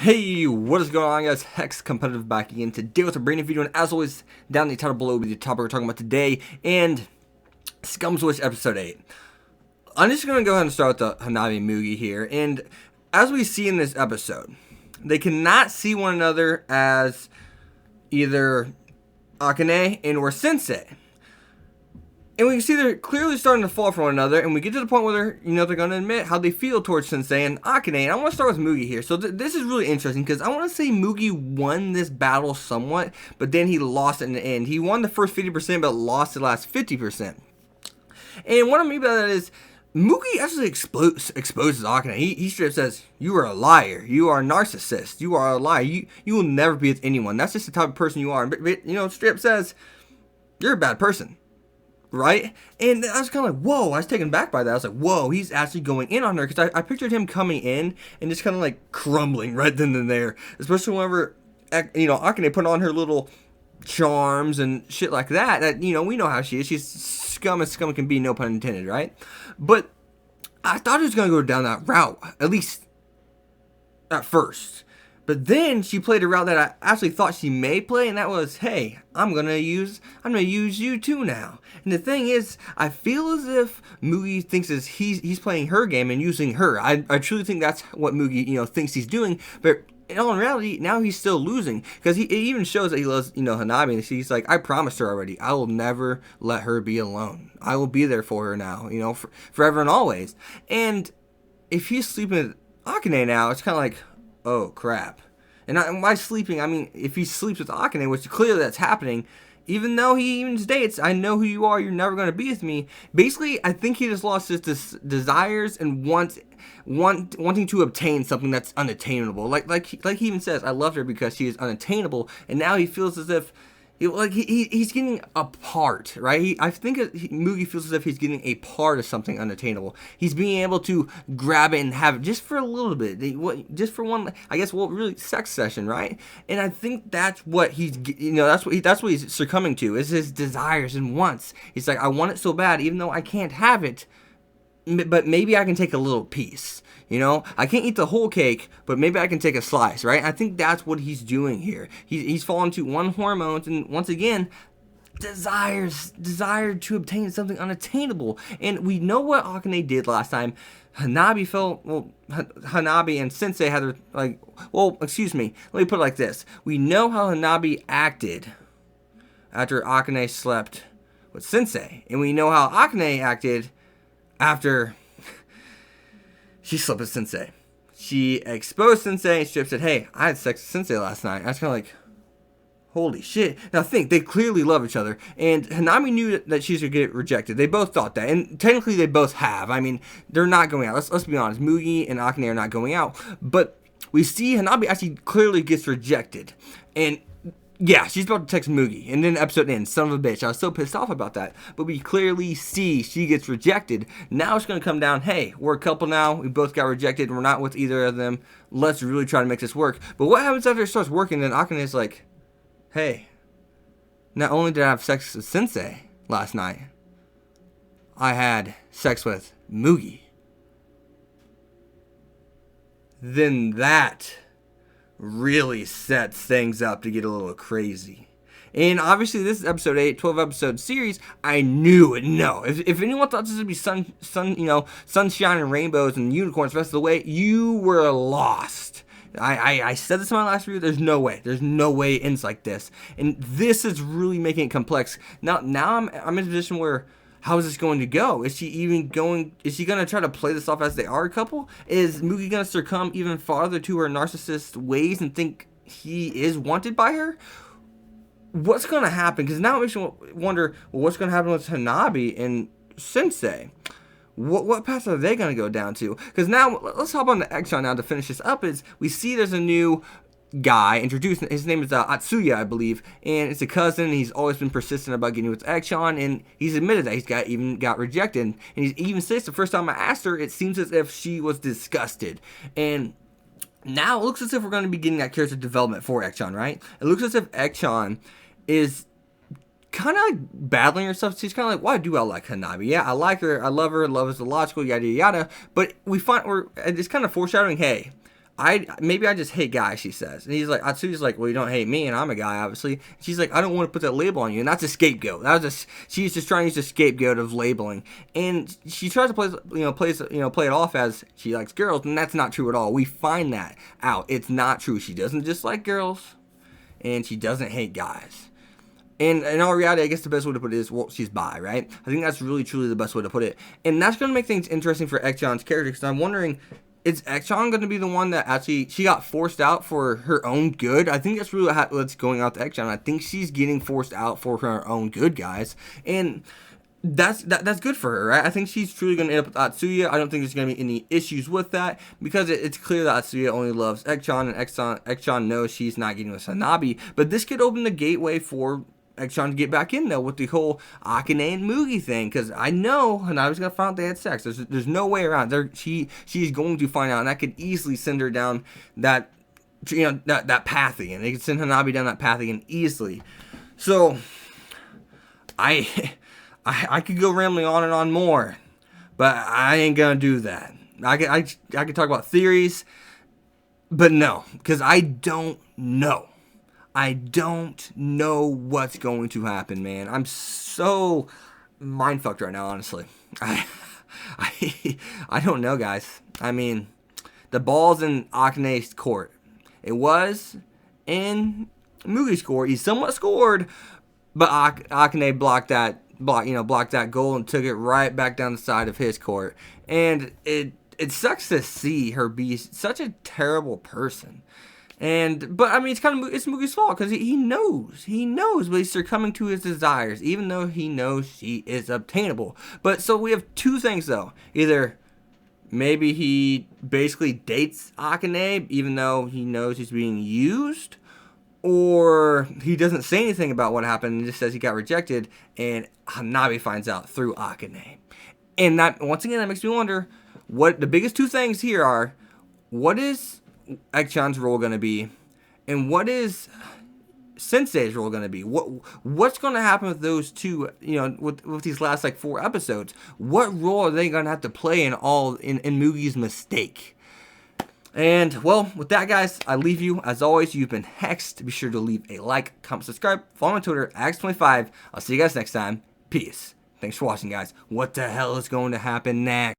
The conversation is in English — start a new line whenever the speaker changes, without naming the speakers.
Hey, what is going on, guys? Hex Competitive back again today with a brand new video, and as always, down in the title below will be the topic we're talking about today, and Scum Switch Episode 8. I'm just going to go ahead and start with the Hanabi and Mugi here, and as we see in this episode, they cannot see one another as either Akane and or Sensei. And we can see they're clearly starting to fall from one another, and we get to the point where they're going to admit how they feel towards Sensei and Akane. And I want to start with Mugi here. So this is really interesting because I want to say Mugi won this battle somewhat, but then he lost it in the end. He won the first 50%, but lost the last 50%. And what I mean by that is Mugi actually exposes Akane. He straight says, "You are a liar. You are a narcissist. You are a liar. You will never be with anyone. That's just the type of person you are." But straight up says, "You're a bad person." Right? And I was kind of like, whoa, I was taken back by that. I was like, whoa, he's actually going in on her. Because I pictured him coming in and just kind of like crumbling right then and there. Especially whenever, Akane put on her little charms and shit like that. We know how she is. She's scum as scum can be, no pun intended, right? But I thought it was going to go down that route, at least at first. But then she played a route that I actually thought she may play, and that was, hey, I'm gonna use you too now. And the thing is, I feel as if Mugi thinks is he's playing her game and using her. I truly think that's what Mugi thinks he's doing. But in all reality, now he's still losing because it even shows that he loves Hanabi. And he's like, I promised her already, I will never let her be alone. I will be there for her now, forever and always. And if he's sleeping with Akane now, it's kind of like, oh crap. And by sleeping, I mean if he sleeps with Akane, which clearly that's happening, even though he even states, "I know who you are, you're never going to be with me." Basically, I think he just lost his desires and wanting to obtain something that's unattainable. Like he even says, "I loved her because she is unattainable," and now he feels as if he's getting a part, right? I think Mugi feels as if he's getting a part of something unattainable. He's being able to grab it and have it just for a little bit, just for one, I guess, really sex session, right? And I think that's what that's what he's succumbing to, is his desires and wants. He's like, I want it so bad, even though I can't have it, but maybe I can take a little piece. I can't eat the whole cake, but maybe I can take a slice, right? I think that's what he's doing here. He's fallen to one hormones, and once again, desire to obtain something unattainable. And we know what Akane did last time. Hanabi and Sensei had excuse me. Let me put it like this. We know how Hanabi acted after Akane slept with Sensei, and we know how Akane acted after she slept with Sensei. She exposed Sensei, and she said, hey, I had sex with Sensei last night. I was kind of like, holy shit. Now think, they clearly love each other, and Hanabi knew that she's going to get rejected. They both thought that, and technically they both have. I mean, they're not going out. Let's be honest. Mugi and Akane are not going out. But we see Hanabi actually clearly gets rejected. And yeah, she's about to text Mugi, and then the episode ends. Son of a bitch. I was so pissed off about that. But we clearly see she gets rejected. Now it's going to come down, hey, we're a couple now. We both got rejected. We're not with either of them. Let's really try to make this work. But what happens after it starts working? Then Akane is like, hey, not only did I have sex with Sensei last night, I had sex with Mugi. Then that really sets things up to get a little crazy. And obviously this is episode 8, 12 episode series. I knew it. No, if anyone thought this would be sunshine and rainbows and unicorns the rest of the way, you were lost. I said this in my last review. There's no way it ends like this, and this is really making it complex. Now I'm in a position where, how is this going to go? Is she going to try to play this off as they are a couple? Is Mugi going to succumb even farther to her narcissist ways and think he is wanted by her? What's going to happen? Because now it makes me wonder, well, what's going to happen with Hanabi and Sensei? What path are they going to go down to? Because now, let's hop on the Exxon now to finish this up. Is we see there's a new guy introduced. His name is Atsuya, I believe, and it's a cousin. He's always been persistent about getting with Exxon, and he's admitted that he's got rejected. And he even says the first time I asked her, it seems as if she was disgusted. And now it looks as if we're going to be getting that character development for Exxon, right? It looks as if Exxon is kind of like battling herself. She's kind of like, why do I like Hanabi? Yeah, I like her, I love her, love is illogical, yada yada. But it's kind of foreshadowing, hey, maybe I just hate guys, she says. And he's like, Atsuya's like, well, you don't hate me, and I'm a guy, obviously. And she's like, I don't want to put that label on you, and that's a scapegoat. She's just trying to use a scapegoat of labeling, and she tries to play it off as she likes girls, and that's not true at all. We find that out. It's not true. She doesn't dislike girls, and she doesn't hate guys. And in all reality, I guess the best way to put it is, well, she's bi, right? I think that's really, truly the best way to put it. And that's going to make things interesting for Ekchan's character, because I'm wondering, is Ekchan going to be the one that actually, she got forced out for her own good? I think that's really what's going out to Ekchan. I think she's getting forced out for her own good, guys. And that's good for her, right? I think she's truly going to end up with Atsuya. I don't think there's going to be any issues with that, because it's clear that Atsuya only loves Ekchan, and Ekchan knows she's not getting with Hanabi. But this could open the gateway for Ekchan to get back in, though, with the whole Akane and Mugi thing, because I know Hanabi's gonna find out they had sex. There's no way around. She's going to find out, and that could easily send her down that path again. It could send Hanabi down that path again easily. So I could go rambling on and on more, but I ain't gonna do that. I could talk about theories, but no, because I don't know. I don't know what's going to happen, man. I'm so mind-fucked right now, honestly. I don't know, guys. I mean, the ball's in Akane's court. It was in Mugi's court. He somewhat scored, but Akane blocked that goal and took it right back down the side of his court. And it sucks to see her be such a terrible person. But I mean, it's Mugi's fault, because he knows, but he's succumbing to his desires, even though he knows she is obtainable. But so we have two things, though. Either maybe he basically dates Akane, even though he knows he's being used, or he doesn't say anything about what happened and just says he got rejected, and Hanabi finds out through Akane. And that, once again, that makes me wonder, what the biggest two things here are: what is Ekchan's role going to be, and what is Sensei's role going to be? What's going to happen with those two, with these last 4 episodes? What role are they going to have to play in Mugi's mistake? And, well, with that, guys, I leave you. As always, you've been Hexed. Be sure to leave a like, comment, subscribe, follow me on Twitter, X25. I'll see you guys next time. Peace. Thanks for watching, guys. What the hell is going to happen next?